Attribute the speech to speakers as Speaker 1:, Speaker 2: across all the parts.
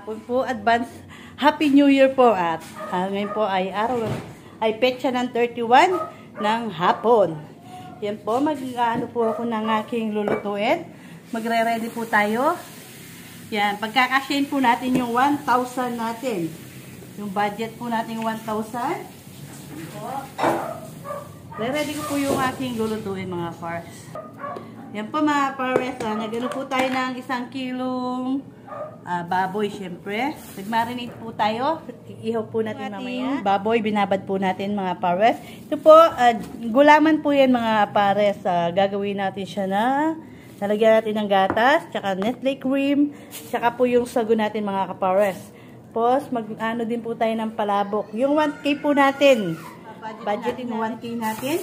Speaker 1: hapon po. Advance Happy New Year po. At ngayon po ay petsa ng 31 ng hapon. Yan po, mag-ano po ako ng aking lulutuin. Magre-ready po tayo. Yan, pagkakasyahin po natin yung 1,000 natin. Yung budget po natin 1,000. Yan po. Re-ready ko po yung aking lulutuin mga pars. Yan po mga pares, nagano po tayo ng 1 kilong baboy syempre. Nag-marinate po tayo. Ihaw po natin mamaya. Baboy, binabad po natin mga pares. Ito po, gulaman po yan mga pares. Gagawin natin siya na nalagyan natin ng gatas, tsaka Nestle cream, tsaka po yung sago natin mga kapares. Tapos, mag-ano din po tayo ng palabok. Yung 1K po natin. Budget yung 1K natin.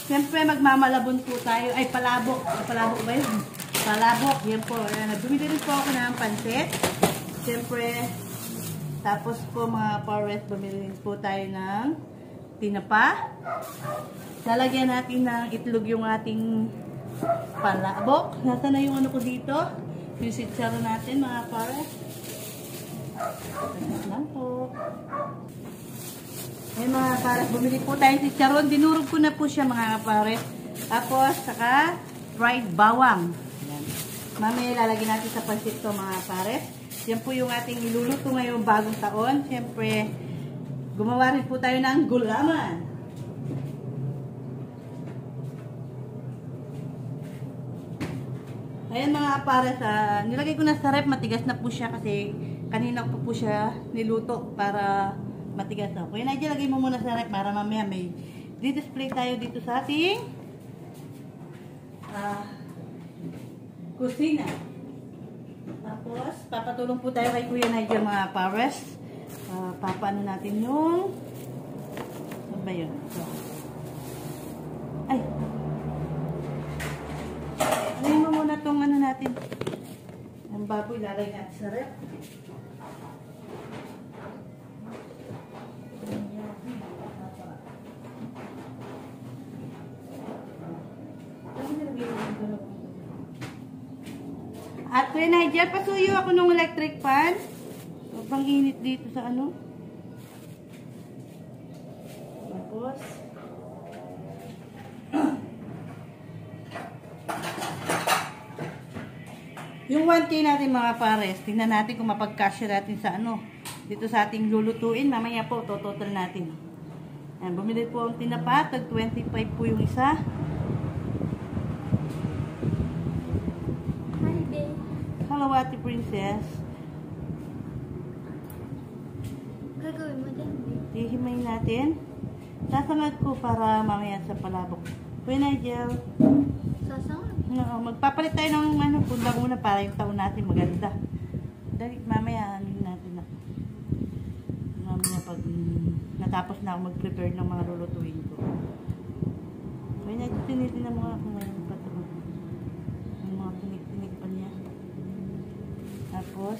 Speaker 1: Siyempre, magmamalabon po tayo. Ay, palabok. Palabok ba yun? Palabok. Yan po. Bumili rin po ako ng pansit. Siyempre, tapos po mga pares, bumili rin po tayo ng tinapa. Lalagyan natin ng itlog yung ating palabok. Nasa na yung ano ko dito? Yung sitsaro natin mga pares. Ito lang po. Ay mga pares, bumili po tayo si Charon. Dinurog ko na po siya mga pares. Tapos, saka fried bawang. Yan. Mamaya lalagyan natin sa pansit to mga pares. Yan po yung ating iluluto ngayong bagong taon. Siyempre, gumawa rin po tayo ng gulaman. Ayan mga pares, nilagay ko na sa rep. Matigas na po siya kasi kanina po siya niluto para matigas na. Kuya Nigel, lagay mo muna sa rep para mamaya may di-display tayo dito sa ating kusina. Tapos, papatulong po tayo kay Kuya Nigel mga pares. Papaano natin yung ano ba yun? Ito. Ay! Lagay mo muna itong ano natin. Ang baboy, lalagay natin sa rep. At Kuya Nigel, pasuyo ako ng electric fan. Pang init dito sa ano. Tapos yung 1K natin mga pares, tingnan natin kung mapagkasya natin sa ano. Dito sa ating lulutuin, mamaya po total natin. Ayan, bumili po ang tinapa, tag 25 po yung isa. Hello, Ate Princess.
Speaker 2: Gagawin mo din.
Speaker 1: Hihimay natin. Sasangad ko para mamaya sa palabok. Kuya Nigel.
Speaker 2: Sasangad?
Speaker 1: No, magpapalit tayo ng ano, pundang una para yung taon natin maganda. Dali, mamaya ano natin na. Mamaya pag natapos na ako mag-prepare ng mga lulutuin ko. Kuya Nigel, tinitin na mga ako ngayon pa ito. Yung mga tinik-tinik pa niya. Tapos,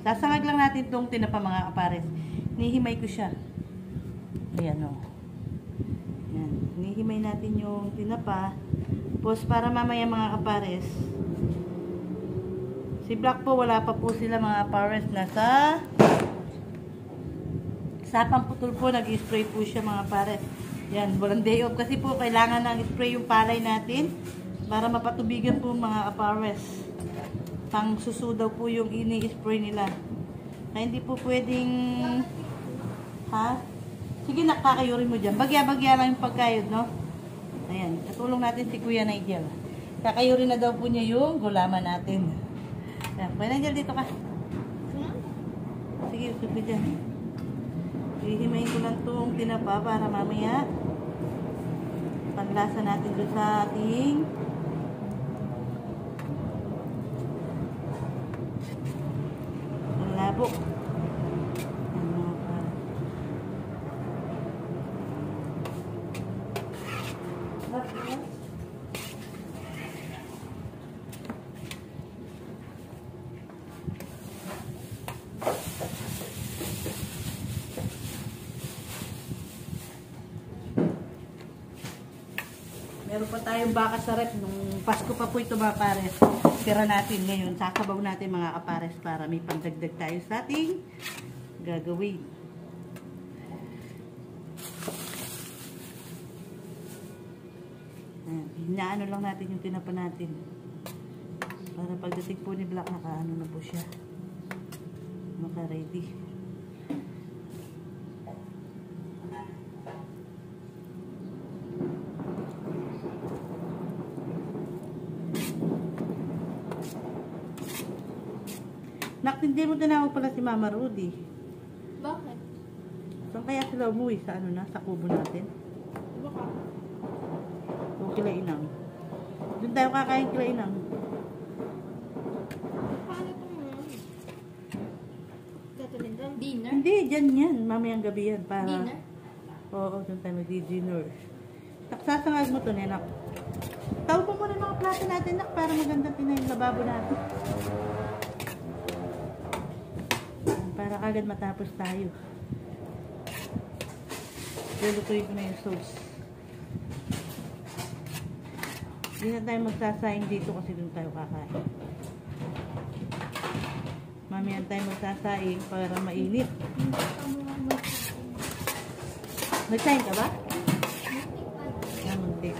Speaker 1: sasangag lang natin itong tinapa mga kapares. Nihimay ko siya. Ayan o. Ayan. Nihimay natin yung tinapa. Tapos, para mamaya mga kapares. Si Black po, wala pa po sila mga kapares. Nasa sapang putol po, nag-spray po siya mga kapares. Ayan, walang day off. Kasi po, kailangan nang spray yung palay natin para mapatubigan po mga kapares. Pang suso daw po yung ini-spray nila. Kaya hindi po pwedeng ha? Sige, nakakayurin mo dyan. Bagya-bagya lang yung pagkayod, no? Ayan, katulong natin si Kuya Nigel. Kakayurin na daw po niya yung gulaman natin. Ayan, Kuya Nigel, dito ka. Sige, usap ka dyan. Hihimayin ko lang itong tinapa para mamaya panglasa natin doon sa ating labok. Meron pa tayong baka sa rep. Nung Pasko pa po ito mga pares. tira natin ngayon. Sasabaw natin mga kapares para may pangdagdag tayo sa ating gagawin. Hinaano lang natin yung tinapa natin. Para pagdating po ni Black, nakaano na po siya. Naka-ready. Nak, hindi mo tinawag pala si Mama Rudy.
Speaker 2: Bakit?
Speaker 1: Saan kaya sila umuwi? Sa ano na? Sa kubo natin?
Speaker 2: Baka.
Speaker 1: O Kilainang. Doon tayo kakain Kilainang.
Speaker 2: Paano ito mo? Gatunin doon? Dinner?
Speaker 1: Hindi, dyan yan. Mamayang gabi yan. Para...
Speaker 2: Dinner?
Speaker 1: Oo, doon tayo mag-dinner. Sasangag mo to, Nenak. Tawag mo muna yung mga plato natin, Nak, para maganda tingnan yung lababo natin. Para kagad matapos tayo. Lulutuin ko na yung sauce. Hindi na tayo magsasaing dito kasi doon tayo kakain. Mamihan tayo magsasaing para mainit. Nagsaing ka ba? Muntik.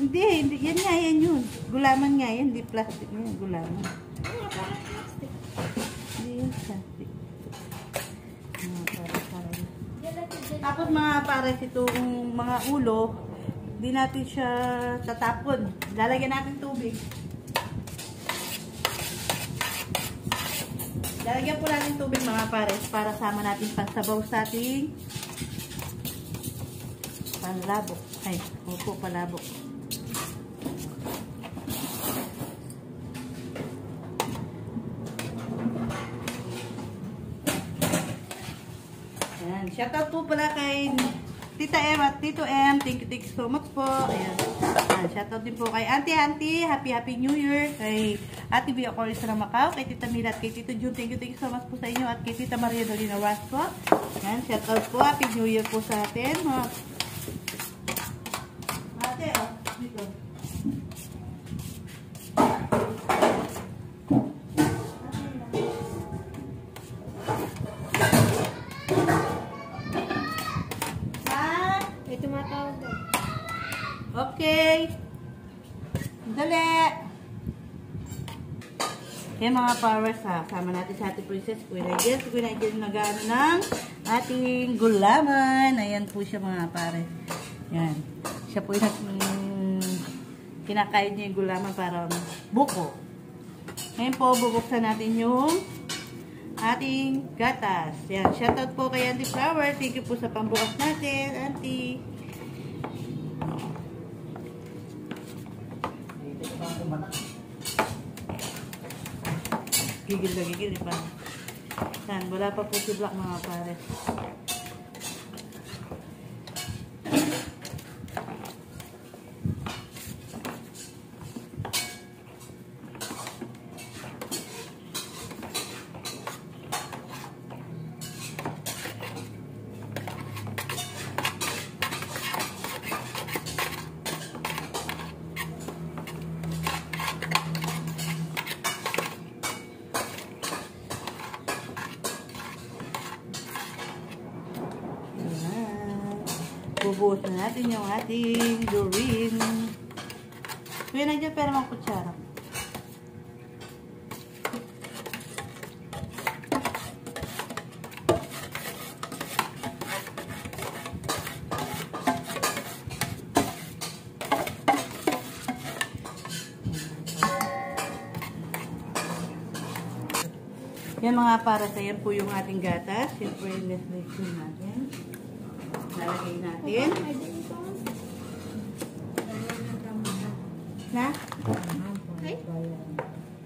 Speaker 1: Hindi, yan nga, yan yun. Gulaman nga yan, hindi plastic yan, gulaman. Hindi yan plastic. Tapos mga pares, itong mga ulo, hindi natin siya tatapon. Lalagyan natin tubig. Lalagyan po natin tubig mga pares para sama natin pansabaw sa ating panlabok. Ay, opo, palabok. Ayan, shoutout po pala kay Tita M at Tito M. Thank you so much po. Ayan. Shoutout din po kay Auntie. Happy New Year. Kay Ate Bia Corisa ng Macau. Kay Tita Mila at kay Tito Jun. Thank you so much po sa inyo. At kay Tita Maria Dolina Rasco. Ayan, shoutout po. Happy New Year po sa atin. Ate, oh. Dito. Okay. Dali. Kaya mga powers ha, sama natin sa ating princess. Kuya Nigel nag-ano ng ating gulaman. Ayan po siya mga pare. Yan. Siya po yung kinakain niya yung gulaman para buko. Ngayon po, bubuksan natin yung ating gatas. Yan. Shoutout po kay Auntie Flower. Thank you po sa pambukas natin, Auntie. Gigil na gigil, di ba? Yan, wala pa po si Black mga pares. Bubuhos na natin yung ating durin. Kuya, nandiyan pera mga kutsara. Yan mga para sa yan po yung ating gatas. Yan po yung Nestle natin. Lalagay natin. Na? Okay.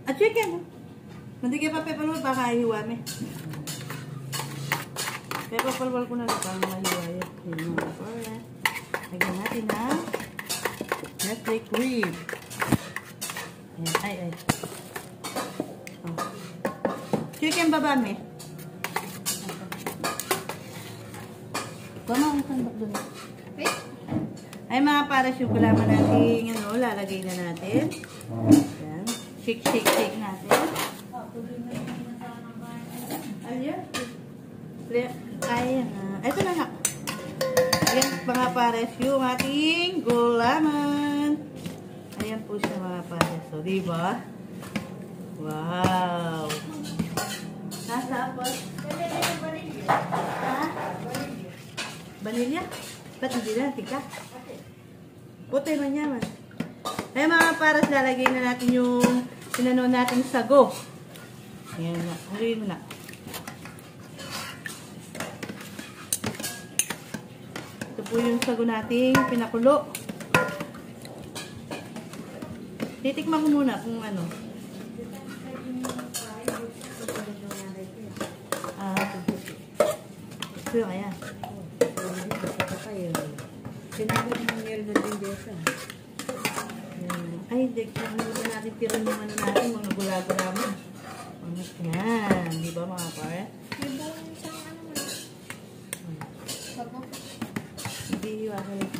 Speaker 1: At chicken. Hindi kayo pa pepalwal, baka hiwame. Pepalwal ko na lang para mahiwayo. Lagyan natin na Nestle cream. Ayan, ay. Chicken babami. Kung ang sandok doon.
Speaker 2: Wait.
Speaker 1: Ay mga pares yung gulaman natin, ano, lalagay na natin. Yan. Shake, shake, shake natin. Ayan. Ayan. Ito na nga. Ayan mga pares yung ating gulaman. Ayan po siya mga pares. So, diba? Wow. Nasa po? Ha? Vanilya? Ba't hindi na? Tika? Putoy man yaman. Ay mga pares, lalagay na natin yung sinano natin sago. Ayan na. Haluin mo na. Ito po yung sago nating pinakulo. Titikman ko muna kung ano. Ito yung ayan.
Speaker 2: Sinabi ng meron na din desa.
Speaker 1: Ay, hindi. Kung natin tiran yung ano natin, mga gula-gula mo. Yan. Di ba mga pare?
Speaker 2: May buong isang ano mo. Sago.
Speaker 1: Hindi iwasan lang.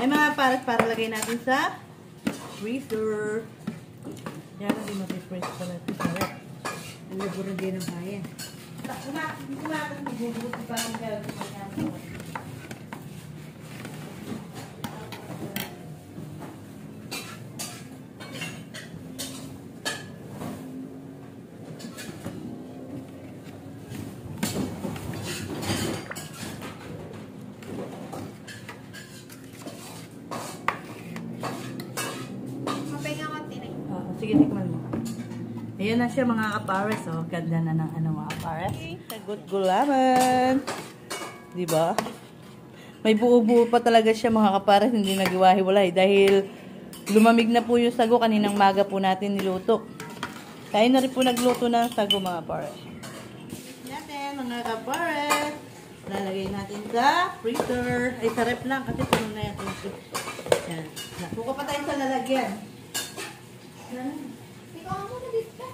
Speaker 1: Ay mga pares, para lagay natin sa freezer. Yan, hindi mag-freeze pa natin sa rep.
Speaker 2: Ang laburo din ng kaya.
Speaker 1: Kumakas magbubuti pa ang gagawin.
Speaker 2: Mapahinga ko tinay.
Speaker 1: Sige, tikman mo. Ayan na siya mga kapares. Oh. Ganda na ng ano mga kapares. Sagot gulaman. Diba? May buo-buo pa talaga siya mga kapares. Hindi naghiwa-hiwalay. Dahil lumamig na po yung sago. Kaninang maga po natin niluto. Tayo na rin po nagluto ng sago mga kapares. Natin mga kapares. Lalagay natin sa freezer. Ay sa rep lang kasi puno na yan. Yan. Nakuha pa tayo sa lalagyan.
Speaker 2: Ikaw ang muna dito.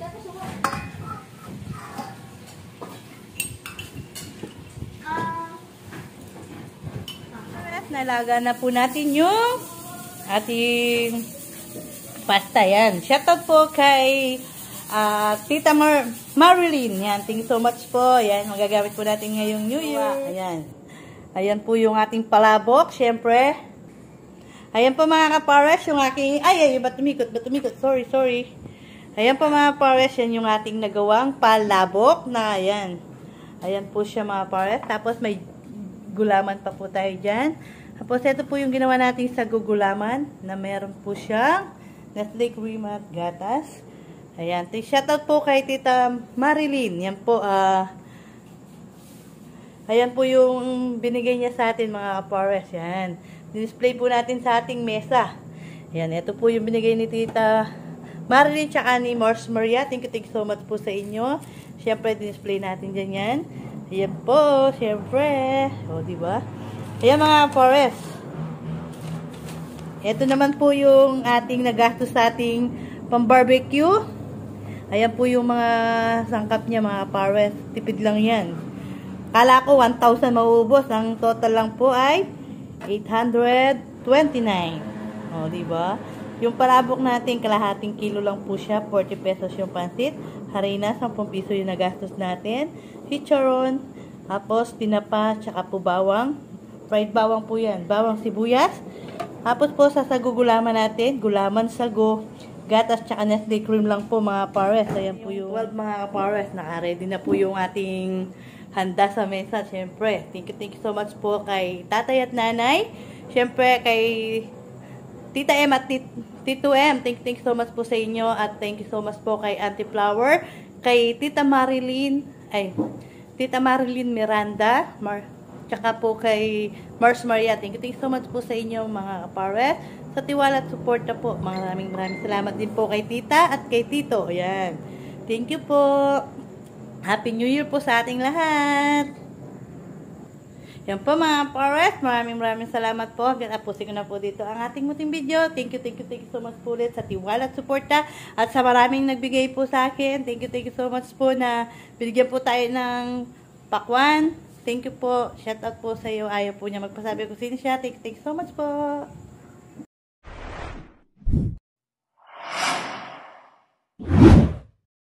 Speaker 2: Dapat suwa.
Speaker 1: Nalaga na po natin yung ating pasta. Yan. Shoutout po kay Tita Marilyn. Yan. Thank you so much po. Yan. Magagamit po natin ngayong New Year. Ayan. Ayan po yung ating palabok. Siyempre. Ayan po mga kapares. Yung aking... Ay, ba't tumikot? Sorry. Ayan po mga kapares. Yan yung ating nagawang palabok na ayan. Ayan po siya mga kapares. Tapos may gulaman pa po tayo dyan. Tapos ito po yung ginawa natin sa gugulaman na meron po siyang Nestle cream at gatas. Ayan. Shoutout po kay Tita Marilyn. Yan po, ayan po yung binigay niya sa atin mga kapares. Yan. Display po natin sa ating mesa. Ayan. Ito po yung binigay ni Tita Marilyn tsaka ni Mars Maria. Thank you so much po sa inyo. Siyempre, display natin dyan yan. Ayan po, siyempre. O, diba? Ayan mga forest. Ito naman po yung ating nagastos sa ating pang-barbecue. Ayan po yung mga sangkap niya mga forest. Tipid lang yan. Kala ko 1,000 mauubos. Ang total lang po ay 829. O, diba? Yung palabok natin, kalahating kilo lang po siya. 40 pesos yung pansit. Harina, 10 piso yung nagastos natin. Chicharon, tapos tinapa, tsaka po bawang. Fried bawang po yan. Bawang sibuyas. Tapos po sa gulaman natin, gulaman sago, gatas, tsaka Nestle cream lang po mga pares. Ayan po yung 12 mga pares. Naka-ready na po yung ating handa sa mesa. Siyempre, thank you so much po kay tatay at nanay. Siyempre, kay Tita M at Tito M. Thank you so much po sa inyo. At thank you so much po kay Auntie Flower, kay Tita Marilyn Miranda, tsaka po kay Mars Maria. Thank you so much po sa inyo mga kapares. Sa tiwala at suporta po. Maraming salamat din po kay Tita at kay Tito. Ayan. Thank you po. Happy New Year po sa ating lahat. Yan po mga forest, maraming salamat po. Tapusin ko na po dito ang ating muting video. Thank you so much po ulit sa tiwala at suporta. At sa maraming nagbigay po sa akin. Thank you so much po na binigyan po tayo ng pakwan. Thank you po. Shout out po sa iyo. Ayaw po niya magpasabi kung sino siya. Thank you so much po.